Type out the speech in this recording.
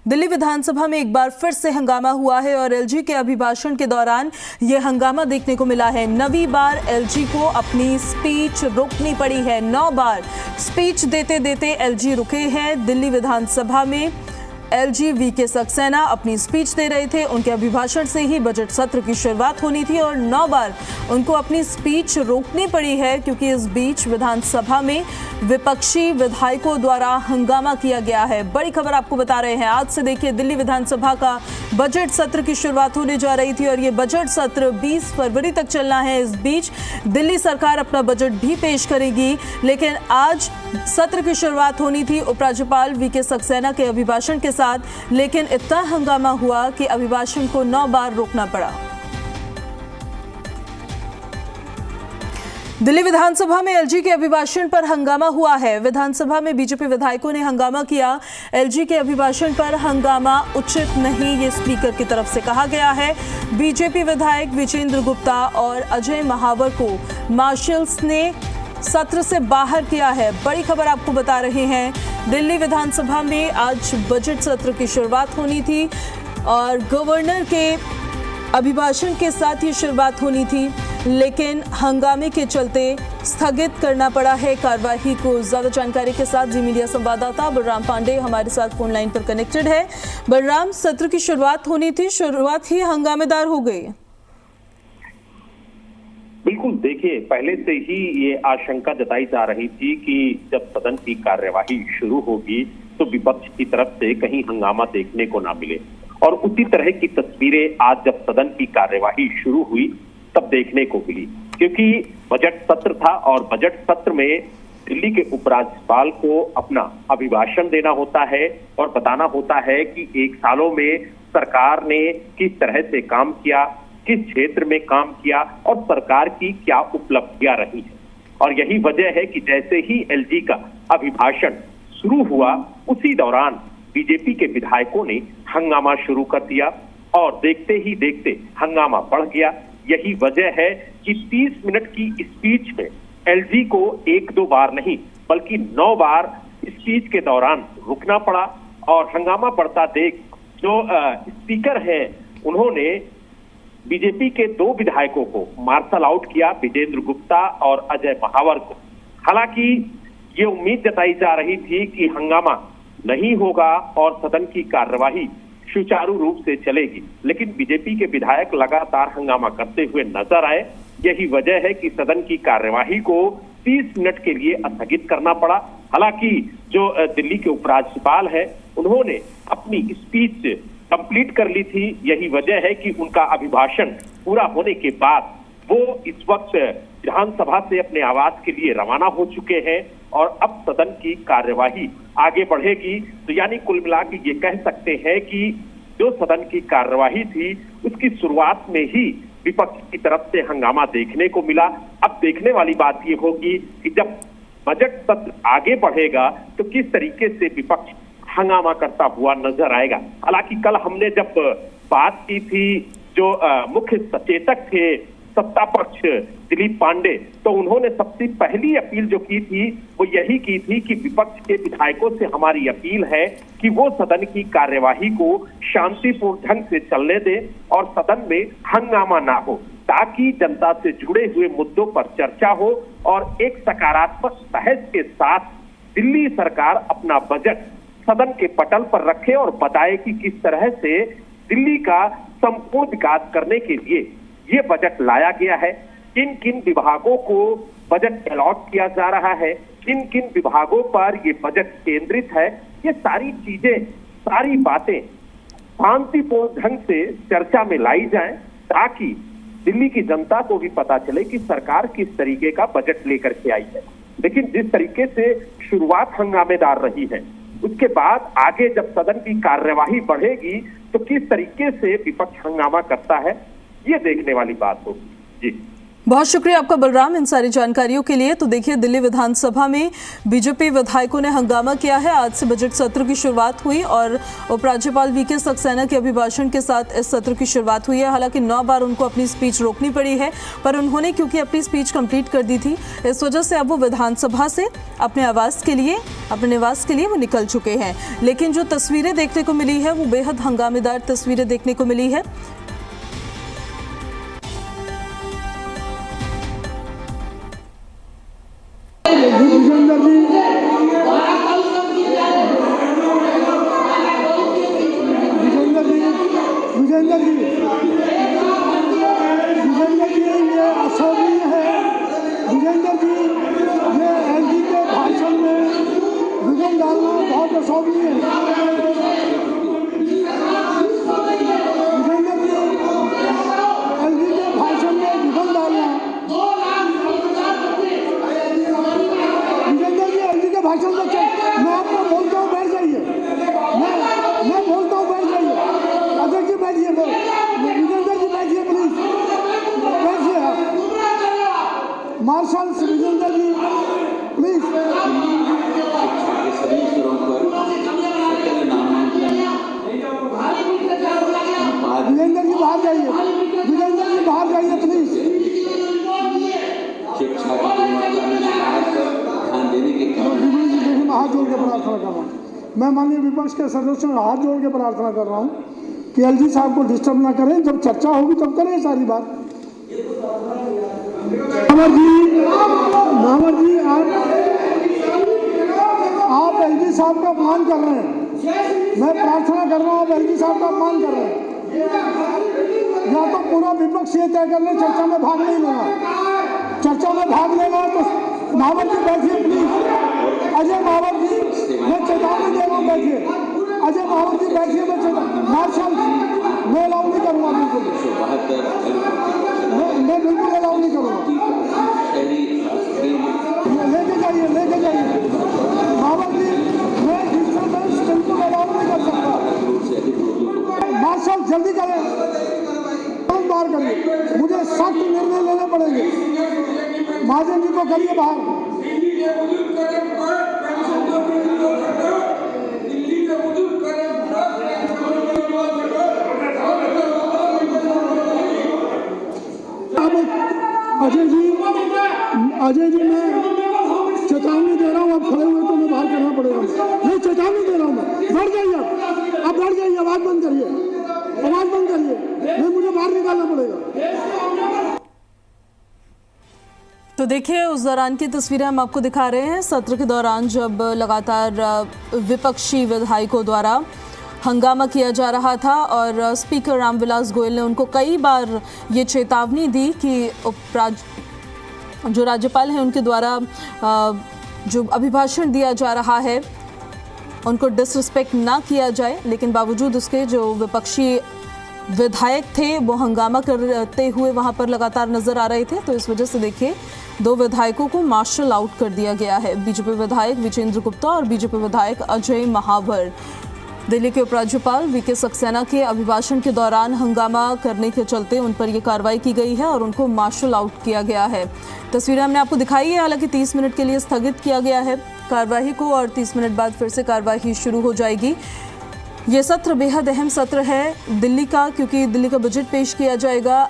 दिल्ली विधानसभा में एक बार फिर से हंगामा हुआ है और एलजी के अभिभाषण के दौरान ये हंगामा देखने को मिला है। 9वीं बार एलजी को अपनी स्पीच रोकनी पड़ी है। 9 बार स्पीच देते देते एलजी रुके हैं। दिल्ली विधानसभा में एलजी वीके सक्सेना अपनी स्पीच दे रहे थे। उनके अभिभाषण से ही बजट सत्र की शुरुआत होनी थी और 9 बार उनको अपनी स्पीच रोकनी पड़ी है, क्योंकि इस बीच विधानसभा में विपक्षी विधायकों द्वारा हंगामा किया गया है। बड़ी खबर आपको बता रहे हैं। आज से देखिए, दिल्ली विधानसभा का बजट सत्र की शुरुआत होने जा रही थी और ये बजट सत्र 20 फरवरी तक चलना है। इस बीच दिल्ली सरकार अपना बजट भी पेश करेगी, लेकिन आज सत्र की शुरुआत होनी थी उपराज्यपाल वीके सक्सेना के अभिभाषण के साथ, लेकिन इतना हंगामा हुआ कि अभिभाषण को 9 बार रोकना पड़ा। दिल्ली विधानसभा में एलजी के अभिभाषण पर हंगामा हुआ है। विधानसभा में बीजेपी विधायकों ने हंगामा किया। एलजी के अभिभाषण पर हंगामा उचित नहीं, ये स्पीकर की तरफ से कहा गया है। बीजेपी विधायक विजेंद्र गुप्ता और अजय महावर को मार्शल्स ने सत्र से बाहर किया है। बड़ी खबर आपको बता रहे हैं। दिल्ली विधानसभा में आज बजट सत्र की शुरुआत होनी थी और गवर्नर के अभिभाषण के साथ ही शुरुआत होनी थी, लेकिन हंगामे के चलते स्थगित करना पड़ा है कार्यवाही को। ज्यादा जानकारी के साथ जी मीडिया संवाददाता बलराम पांडे हमारे साथ फोन लाइन पर कनेक्टेड है। बलराम, सत्र की शुरुआत होनी थी, शुरुआत ही हंगामेदार हो गई। बिल्कुल, देखिए, पहले से ही ये आशंका जताई जा रही थी कि जब सदन की कार्यवाही शुरू होगी तो विपक्ष की तरफ से कहीं हंगामा देखने को ना मिले, और उसी तरह की तस्वीरें आज जब सदन की कार्यवाही शुरू हुई तब देखने को मिली, क्योंकि बजट सत्र था और बजट सत्र में दिल्ली के उपराज्यपाल को अपना अभिभाषण देना होता है और बताना होता है कि 1 सालों में सरकार ने किस तरह से काम किया, किस क्षेत्र में काम किया और सरकार की क्या उपलब्धियां रही है। और यही वजह है कि जैसे ही एलजी का अभिभाषण शुरू हुआ, उसी दौरान बीजेपी के विधायकों ने हंगामा शुरू कर दिया और देखते ही देखते हंगामा बढ़ गया। यही वजह है कि 30 मिनट की स्पीच में एलजी को 1-2 बार नहीं बल्कि 9 बार स्पीच के दौरान रुकना पड़ा। और हंगामा बढ़ता देख जो स्पीकर हैं, उन्होंने बीजेपी के 2 विधायकों को मार्शल आउट किया, विजेंद्र गुप्ता और अजय महावर को। हालांकि ये उम्मीद जताई जा रही थी कि हंगामा नहीं होगा और सदन की कार्यवाही सुचारू रूप से चलेगी, लेकिन बीजेपी के विधायक लगातार हंगामा करते हुए नजर आए। यही वजह है कि सदन की कार्यवाही को 30 मिनट के लिए स्थगित करना पड़ा। हालांकि जो दिल्ली के उपराज्यपाल है, उन्होंने अपनी स्पीच कंप्लीट कर ली थी। यही वजह है कि उनका अभिभाषण पूरा होने के बाद वो इस वक्त विधानसभा से अपने आवास के लिए रवाना हो चुके हैं और अब सदन की कार्यवाही आगे बढ़ेगी। तो यानी कुल मिला के ये कह सकते हैं कि जो सदन की कार्यवाही थी उसकी शुरुआत में ही विपक्ष की तरफ से हंगामा देखने को मिला। अब देखने वाली बात ये होगी कि जब बजट सत्र आगे बढ़ेगा तो किस तरीके से विपक्ष हंगामा करता हुआ नजर आएगा। हालांकि कल हमने जब बात की थी, जो मुख्य सचेतक थे सत्ता पक्ष दिलीप पांडे, तो उन्होंने सबसे पहली अपील जो की थी वो यही की थी कि विपक्ष के विधायकों से हमारी अपील है कि वो सदन की कार्यवाही को शांतिपूर्ण ढंग से चलने दें और सदन में हंगामा ना हो, ताकि जनता से जुड़े हुए मुद्दों पर चर्चा हो और एक सकारात्मक बहस के साथ दिल्ली सरकार अपना बजट सदन के पटल पर रखे और बताए कि किस तरह से दिल्ली का संपूर्ण विकास करने के लिए ये बजट लाया गया है, किन किन विभागों को बजट अलॉट किया जा रहा है, किन किन विभागों पर ये बजट केंद्रित है। ये सारी चीजें, सारी बातें शांतिपूर्ण ढंग से चर्चा में लाई जाएं, ताकि दिल्ली की जनता को भी पता चले कि सरकार किस तरीके का बजट लेकर के आई है। लेकिन जिस तरीके से शुरुआत हंगामेदार रही है, उसके बाद आगे जब सदन की कार्यवाही बढ़ेगी तो किस तरीके से विपक्ष हंगामा करता है, ये देखने वाली बात होगी। जी बहुत शुक्रिया आपका बलराम इन सारी जानकारियों के लिए। तो देखिए, दिल्ली विधानसभा में बीजेपी विधायकों ने हंगामा किया है। आज से बजट सत्र की शुरुआत हुई और उपराज्यपाल वीके सक्सेना के अभिभाषण के साथ इस सत्र की शुरुआत हुई है। हालांकि 9 बार उनको अपनी स्पीच रोकनी पड़ी है, पर उन्होंने क्योंकि अपनी स्पीच कंप्लीट कर दी थी, इस वजह से अब वो विधानसभा से अपने निवास के लिए वो निकल चुके हैं। लेकिन जो तस्वीरें देखने को मिली है वो बेहद हंगामेदार तस्वीरें देखने को मिली है। विजेंद्र जी ये अशोभनीय है। विजेंद्र जी ये एलजी के भाषण में विघन डालना बहुत अशोभनीय है। विजेंद्र जी एलजी के भाषण में विघन डालना। विजेंद्र जी एलजी के भाषण में मैं आपको बोलता हूँ, बैठ जाइए। मैं बोलता हूँ, बैठ जाइए। अध्यक्ष जी बैठिए, विजेंद्र जी बैठिए, प्लीज बैठिए। Marshal Vijender ji please. विजेंद्र जी बाहर जाइए, विजेंद्र जी बाहर जाइए प्लीज। शिक्षा की गुणवत्ता में सुधार पर ध्यान देने के देखिए, मैं हाथ जोड़ के प्रार्थना कर रहा हूँ। मैं माननीय विपक्ष के सदस्यों से हाथ जोड़ के प्रार्थना कर रहा हूँ कि एलजी साहब को डिस्टर्ब ना करें। जब चर्चा होगी तब करें सारी बात। नावर जी आप एलजी साहब का अपमान कर रहे हैं। मैं प्रार्थना कर रहा हूँ, आप एलजी साहब का अपमान कर रहे हैं। या तो पूरा विपक्ष ये तय कर ले चर्चा में भाग नहीं लेना। चर्चा में भाग लेना तो नावर जी बैठिए प्लीज। अजय नावर जी, मैं चेतावनी दे रहा हूँ, बैठिए। अजय नावर जी बैठिए, मार्शल मैं अलाउ नहीं करूँगा, बिल्कुल मैं बिल्कुल अलाउ नहीं करूँगा। लेके जाइए नावर जी, मैं डिस्टर्बेंस बिल्कुल अलाउ नहीं कर सकता। मार्शल जल्दी करें, बाहर करिए। मुझे सख्त निर्णय लेने पड़ेंगे। महाजन जी को करिए बाहर। अजय जी मैं चेतावनी दे रहा हूँ, आप खड़े हुए तो मैं बाहर करना पड़ेगा। नहीं, चेतावनी दे रहा हूँ मैं। बढ़ जाइए आप बढ़ जाइए। आवाज बंद करिए, आवाज बंद करिए। नहीं, मुझे बाहर निकालना पड़ेगा। तो देखिए, उस दौरान की तस्वीरें हम आपको दिखा रहे हैं। सत्र के दौरान जब लगातार विपक्षी विधायकों द्वारा हंगामा किया जा रहा था और स्पीकर रामविलास गोयल ने उनको कई बार ये चेतावनी दी कि जो राज्यपाल हैं उनके द्वारा जो अभिभाषण दिया जा रहा है उनको डिसरिस्पेक्ट ना किया जाए। लेकिन बावजूद उसके जो विपक्षी विधायक थे वो हंगामा करते हुए वहां पर लगातार नजर आ रहे थे। तो इस वजह से देखिए, 2 विधायकों को मार्शल आउट कर दिया गया है। बीजेपी विधायक विजेंद्र गुप्ता और बीजेपी विधायक अजय महावर। दिल्ली के उपराज्यपाल वीके सक्सेना के अभिभाषण के दौरान हंगामा करने के चलते उन पर यह कार्रवाई की गई है और उनको मार्शल आउट किया गया है। तस्वीरें हमने आपको दिखाई है। हालांकि 30 मिनट के लिए स्थगित किया गया है कार्यवाही को और 30 मिनट बाद फिर से कार्यवाही शुरू हो जाएगी। ये सत्र बेहद अहम सत्र है दिल्ली का, क्योंकि दिल्ली का बजट पेश किया जाएगा।